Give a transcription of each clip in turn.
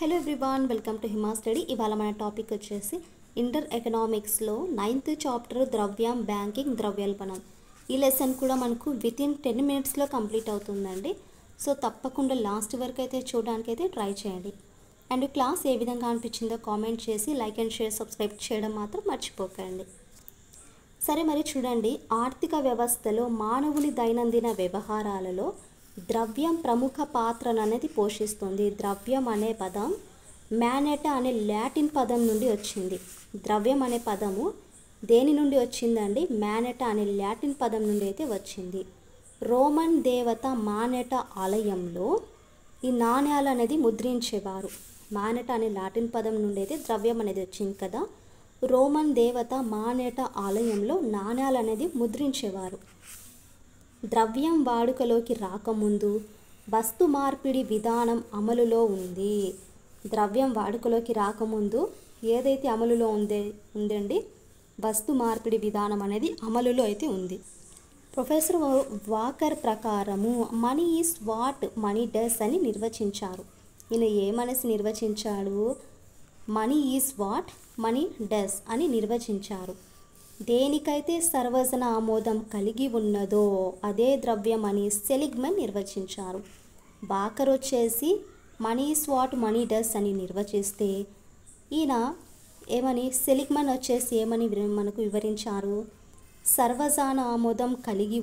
Hello everyone, welcome to Hima study. ఇవాళ మన topic వచ్చేసి ఇంటర్ ఎకనామిక్స్లో 9th చాప్టర్ ద్రవ్యం, బ్యాంకింగ్, ద్రవ్యోల్బణం. ఈ లెసన్ కూడా మనకు వితిన్ 10 minutesలో కంప్లీట్ అవుతుందండి. సో తప్పకుండా లాస్ట్ వరకు అయితే చూడడానికి అయితే ట్రై చేయండి. అండ్ క్లాస్ ఏ విధంగా అనిపించిందో కామెంట్ చేసి లైక్ అండ్ షేర్, సబ్స్క్రైబ్ చేయడం మాత్రం మర్చిపోకండి. సరే, మరి చూడండి, ఆర్థిక వ్యవస్థలో మానవుని దైనందిన వ్యవహారాలలో ద్రవ్యం ప్రముఖ పాత్రను అనేది పోషిస్తుంది. ద్రవ్యం అనే పదం మ్యానెటా అనే లాటిన్ పదం నుండి వచ్చింది. ద్రవ్యం అనే పదము దేని నుండి వచ్చిందండి? మ్యానెటా అనే లాటిన్ పదం నుండి అయితే వచ్చింది. రోమన్ దేవత మానెటా ఆలయంలో ఈ నాణ్యాలు అనేది ముద్రించేవారు. మానెటా అనే లాటిన్ పదం నుండి అయితే ద్రవ్యం అనేది వచ్చింది కదా. రోమన్ దేవత మానెటా ఆలయంలో నాణ్యాలు అనేది ముద్రించేవారు. ద్రవ్యం వాడుకలోకి రాకముందు వస్తు మార్పిడి విధానం అమలులో ఉంది. ద్రవ్యం వాడుకలోకి రాకముందు ఏదైతే అమలులో ఉందండి, వస్తు మార్పిడి విధానం అనేది అమలులో అయితే ఉంది. ప్రొఫెసర్ వాకర్ ప్రకారము money is what money does అని నిర్వచించారు. ఈయన ఏమనేసి నిర్వచించాడు? Money is what money does అని నిర్వచించారు. దేనికైతే సర్వజన ఆమోదం కలిగి ఉన్నదో అదే ద్రవ్యం అని సెలిగ్మన్ నిర్వచించారు. వాకర్ వచ్చేసి money is what money does అని నిర్వచిస్తే, ఈయన ఏమని సెలిగ్మన్ వచ్చేసి ఏమని మనకు వివరించారు? సర్వజన ఆమోదం కలిగి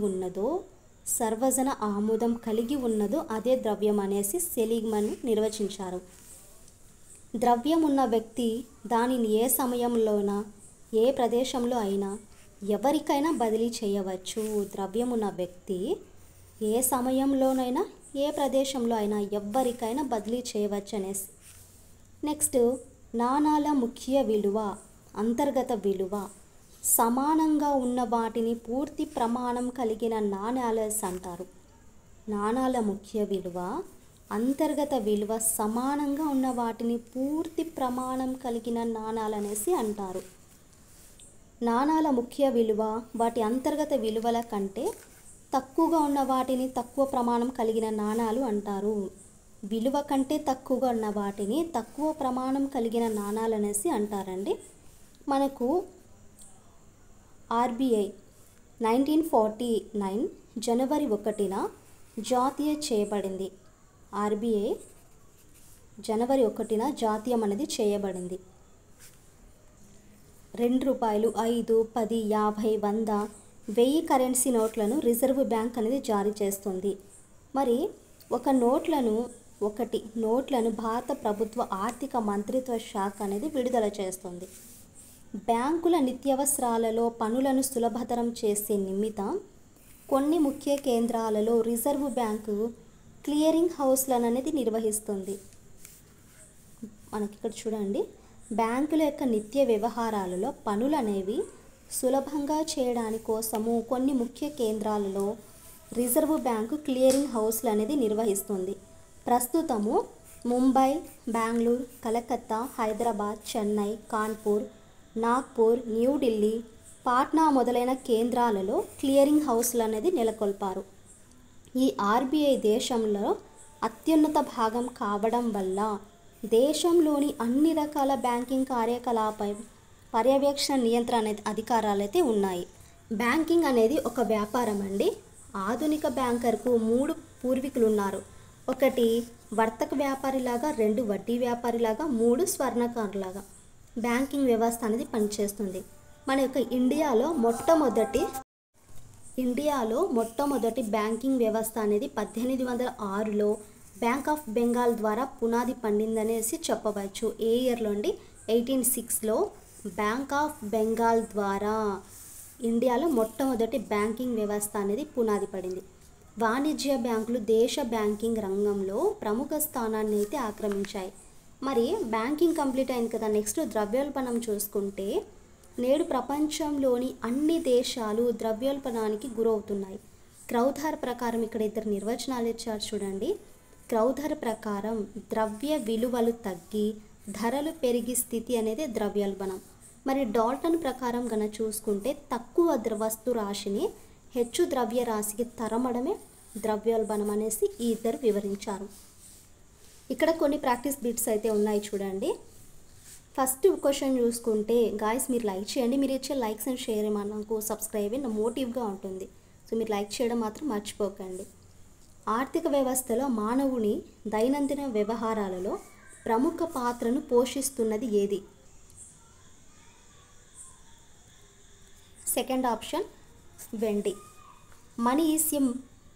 ఉన్నదో అదే ద్రవ్యం అనేసి సెలిగ్మన్ నిర్వచించారు. ద్రవ్యం ఉన్న వ్యక్తి దానిని ఏ సమయంలోనా, ఏ ప్రదేశంలో అయినా ఎవరికైనా బదిలీ చేయవచ్చు. ద్రవ్యం ఉన్న వ్యక్తి ఏ సమయంలోనైనా, ఏ ప్రదేశంలో అయినా ఎవరికైనా బదిలీ చేయవచ్చు అనేసి. నెక్స్ట్, నాణాల ముఖ్య విలువ, అంతర్గత విలువ సమానంగా ఉన్న వాటిని పూర్తి ప్రమాణం కలిగిన నాణ్యాలు అంటారు. నాణాల ముఖ్య విలువ, అంతర్గత విలువ సమానంగా ఉన్న వాటిని పూర్తి ప్రమాణం కలిగిన నాణాలు అనేసి అంటారు. నాణాల ముఖ్య విలువ వాటి అంతర్గత విలువల కంటే తక్కువగా ఉన్న వాటిని తక్కువ ప్రమాణం కలిగిన నాణాలు అంటారు. విలువ కంటే తక్కువగా ఉన్న వాటిని తక్కువ ప్రమాణం కలిగిన నాణాలు అనేసి అంటారండి. మనకు ఆర్బీఐ 1949 జనవరి 1న జాతీయ చేయబడింది. ఆర్బీఐ జనవరి 1న జాతీయం అనేది చేయబడింది. 2 రూపాయలు, 5, 10, 50, 100, 1000 కరెన్సీ నోట్లను రిజర్వ్ బ్యాంక్ అనేది జారీ చేస్తుంది. మరి ఒకటి నోట్లను భారత ప్రభుత్వ ఆర్థిక మంత్రిత్వ శాఖ అనేది విడుదల చేస్తుంది. బ్యాంకుల నిత్యావసరాలలో పనులను సులభతరం చేసే నిమిత్తం కొన్ని ముఖ్య కేంద్రాలలో రిజర్వ్ బ్యాంకు క్లియరింగ్ హౌస్లను అనేది నిర్వహిస్తుంది. మనకి ఇక్కడ చూడండి, బ్యాంకుల యొక్క నిత్య వ్యవహారాలలో పనులు అనేవి సులభంగా చేయడానికి కోసము కొన్ని ముఖ్య కేంద్రాలలో రిజర్వ్ బ్యాంకు క్లియరింగ్ హౌస్లు అనేది నిర్వహిస్తుంది. ప్రస్తుతము ముంబై, బెంగళూరు, కలకత్తా, హైదరాబాద్, చెన్నై, కాన్పూర్, నాగ్పూర్, న్యూఢిల్లీ, పాట్నా మొదలైన కేంద్రాలలో క్లియరింగ్ హౌస్లు అనేది నెలకొల్పారు. ఈ ఆర్బీఐ దేశంలో అత్యున్నత భాగం కావడం వల్ల దేశంలోని అన్ని రకాల బ్యాంకింగ్ కార్యకలాపై పర్యవేక్షణ, నియంత్రణ అధికారాలు అయితే ఉన్నాయి. బ్యాంకింగ్ అనేది ఒక వ్యాపారం అండి. ఆధునిక బ్యాంకర్కు 3 పూర్వీకులు ఉన్నారు. 1 వర్తక వ్యాపారిలాగా, 2 వడ్డీ వ్యాపారిలాగా, 3 స్వర్ణకారులాగా బ్యాంకింగ్ వ్యవస్థ అనేది పనిచేస్తుంది. మన యొక్క ఇండియాలో మొట్టమొదటి బ్యాంకింగ్ వ్యవస్థ అనేది 1806లో బ్యాంక్ ఆఫ్ బెంగాల్ ద్వారా పునాది పండిందనేసి చెప్పవచ్చు. ఏ ఇయర్లో అండి? 1806లో బ్యాంక్ ఆఫ్ బెంగాల్ ద్వారా ఇండియాలో మొట్టమొదటి బ్యాంకింగ్ వ్యవస్థ అనేది పునాది పడింది. వాణిజ్య బ్యాంకులు దేశ బ్యాంకింగ్ రంగంలో ప్రముఖ స్థానాన్ని అయితే ఆక్రమించాయి. మరి బ్యాంకింగ్ కంప్లీట్ అయింది కదా. నెక్స్ట్ ద్రవ్యోల్బణం చూసుకుంటే, నేడు ప్రపంచంలోని అన్ని దేశాలు ద్రవ్యోల్బణానికి గురవుతున్నాయి. క్రౌథర్ ప్రకారం ఇక్కడ 2 నిర్వచనాలు ఇచ్చారు చూడండి. క్రౌథర్ ప్రకారం ద్రవ్య విలువలు తగ్గి ధరలు పెరిగి స్థితి అనేది ద్రవ్యోల్బణం. మరి డాల్టన్ ప్రకారం కనుక చూసుకుంటే, తక్కువ వస్తు రాశిని హెచ్చు ద్రవ్య రాశికి తరమడమే ద్రవ్యోల్బణం అనేసి ఈ ఇద్దరు వివరించారు. ఇక్కడ కొన్ని ప్రాక్టీస్ బిట్స్ అయితే ఉన్నాయి చూడండి. ఫస్ట్ క్వశ్చన్ చూసుకుంటే గాయస్ మీరు లైక్ చేయండి. మీరు ఇచ్చే లైక్స్ అండ్ షేర్ మనకు సబ్స్క్రైబ్ నా మోటివ్గా ఉంటుంది. సో మీరు లైక్ చేయడం మాత్రం మర్చిపోకండి. ఆర్థిక వ్యవస్థలో మానవుని దైనందిన వ్యవహారాలలో ప్రముఖ పాత్రను పోషిస్తున్నది ఏది? సెకండ్ ఆప్షన్ వెండి.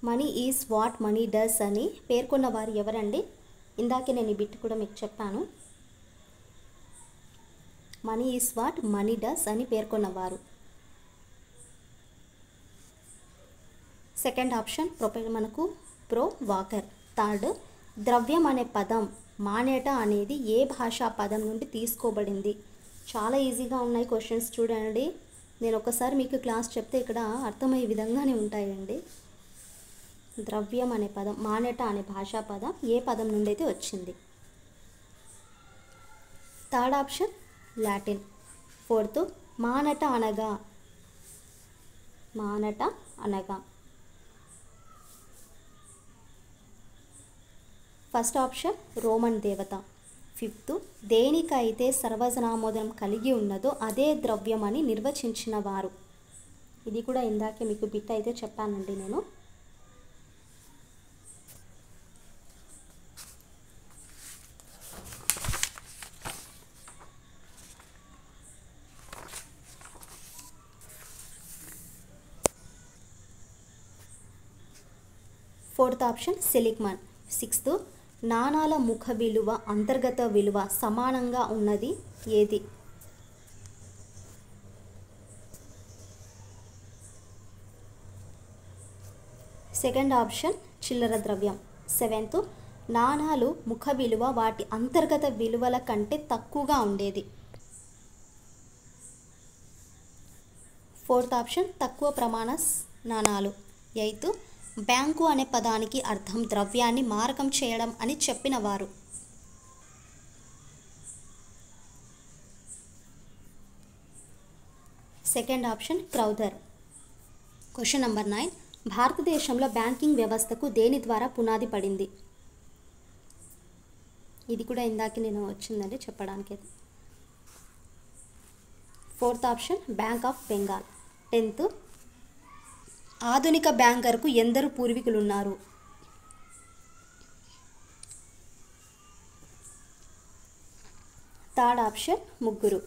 Money is what money does అని పేర్కొన్న వారు ఎవరండి? ఇందాకే నేను ఈ బిట్ కూడా మీకు చెప్పాను. Money is what money does అని పేర్కొన్నవారు. సెకండ్ ఆప్షన్ మనకు ప్రో వాకర్. థర్డ్, ద్రవ్యం అనే పదం మానేట అనేది ఏ భాషా పదం నుండి తీసుకోబడింది? చాలా ఈజీగా ఉన్నాయి క్వశ్చన్స్ చూడండి. నేను ఒకసారి మీకు క్లాస్ చెప్తే ఇక్కడ అర్థమయ్యే విధంగానే ఉంటాయండి. ద్రవ్యం అనే పదం మానేట అనే భాషా పదం ఏ పదం నుండి అయితే వచ్చింది? Third option Latin. ఫోర్త్, మానట అనగా ఫస్ట్ ఆప్షన్ రోమన్ దేవత. ఫిఫ్త్, దేనికైతే సర్వజనామోదం కలిగి ఉన్నదో అదే ద్రవ్యం అని నిర్వచించిన వారు. ఇది కూడా ఇందాకే మీకు బిట్ అయితే చెప్పానండి నేను. Fourth option సెలిగ్మన్. సిక్స్త్, నాణాల ముఖ విలువ అంతర్గత విలువ సమానంగా ఉన్నది ఏది? సెకండ్ ఆప్షన్ చిల్లర ద్రవ్యం. సెవెంత్, నాణాలు ముఖ విలువ వాటి అంతర్గత విలువల కంటే తక్కువగా ఉండేది. ఫోర్త్ ఆప్షన్ తక్కువ ప్రమాణ నాణాలు. ఎయిత్, బ్యాంకు అనే పదానికి అర్థం ద్రవ్యాన్ని మారకం చేయడం అని చెప్పినవారు. Second option Crowther. Question number 9, భారతదేశంలో బ్యాంకింగ్ వ్యవస్థకు దేని ద్వారా పునాది పడింది? ఇది కూడా ఇందాక నేను వచ్చిందండి చెప్పడానికి. Fourth option bank of Bengal. 10th, ఆధునిక బ్యాంకర్కు ఎందరు పూర్వీకులు ఉన్నారు? థర్డ్ ఆప్షన్ ముగ్గురు.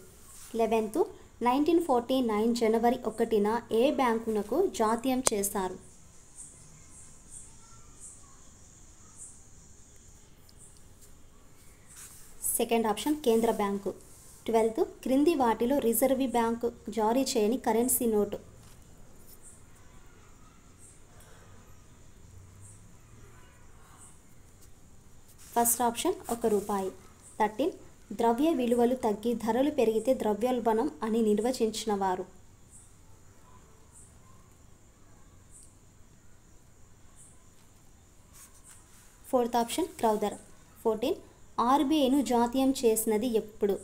11th, 1949 జనవరి 1న ఏ బ్యాంకునకు జాతీయం చేశారు? సెకండ్ ఆప్షన్ కేంద్ర బ్యాంకు. 12th, క్రింది వాటిలో రిజర్వ్ బ్యాంకు జారీ చేయని కరెన్సీ నోటు. First option ₹1. 13, ద్రవ్య విలువలు తగ్గి ధరలు పెరిగితే ద్రవ్యోల్బణం అని నిర్వచించిన వారు. Fourth option క్రౌథర్. 14, ఆర్బీఐను జాతీయం చేసినది ఎప్పుడు?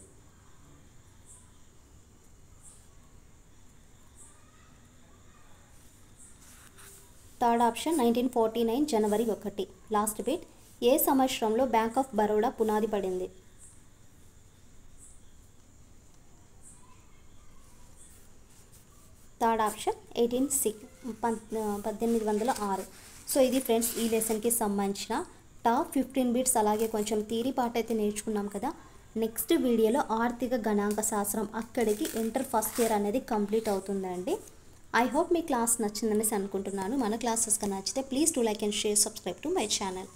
థర్డ్ ఆప్షన్ 1949 జనవరి 1. లాస్ట్ బిట్, ఏ సంవత్సరంలో బ్యాంక్ ఆఫ్ బరోడా పునాది పడింది? Third option 1806. సో ఇది ఫ్రెండ్స్ ఈ లెసన్కి సంబంధించిన టాప్ 15 బిట్స్, అలాగే కొంచెం థియరీ పార్ట్ అయితే నేర్చుకున్నాం కదా. నెక్స్ట్ వీడియోలో ఆర్థిక గణాంక శాస్త్రం అక్కడికి ఇంటర్ ఫస్ట్ ఇయర్ అనేది కంప్లీట్ అవుతుందండి. ఐ హోప్ మీ క్లాస్ నచ్చిందనేసి అనుకుంటున్నాను. మన క్లాసెస్ నచ్చితే please to like and share, subscribe to my channel.